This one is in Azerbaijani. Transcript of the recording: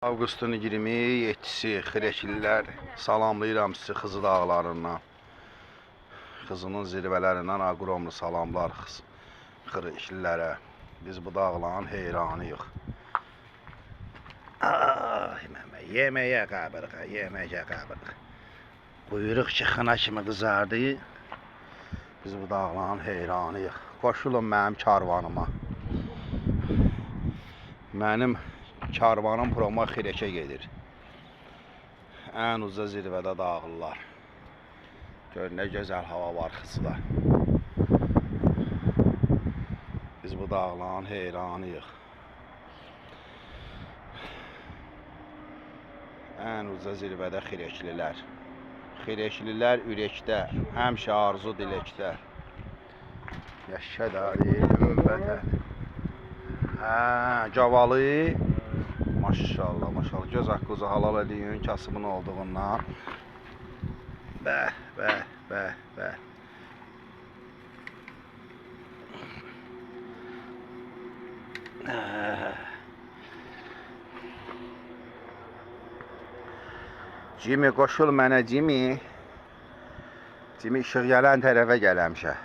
Avqustun 27-si Xirəkililər, salamlayıram sizi Xızı dağlarından, Xızının zirvələrindən aqromlu salamlar Xirəkillərə. Biz bu dağların heyranıyıq. Yeməyə qabırıq, yeməyə qabırıq. Quyruq çıxına kimi qızardı. Biz bu dağların heyranıyıq. Qoşulun mənim karvanıma. Mənim karvanın proma Xirəkə gedir. Ən uca zirvədə dağlılar. Gör nə gözəl hava var Xızıda. Biz bu dağların heyranıyıq. Ən uca zirvədə Xirəklilər. Xirəklilər ürəkdə, həmişə arzu diləkdə. Yaşa dali ömrətə. Cavalı. Maşallah, maşallah. Göz haqqınızı halal edin kasımın olduğundan. Bəh, bəh, bəh, bəh. Jimmy, qoşul mənə Jimmy. Jimmy işıq gələn tərəfə gəl həmişə.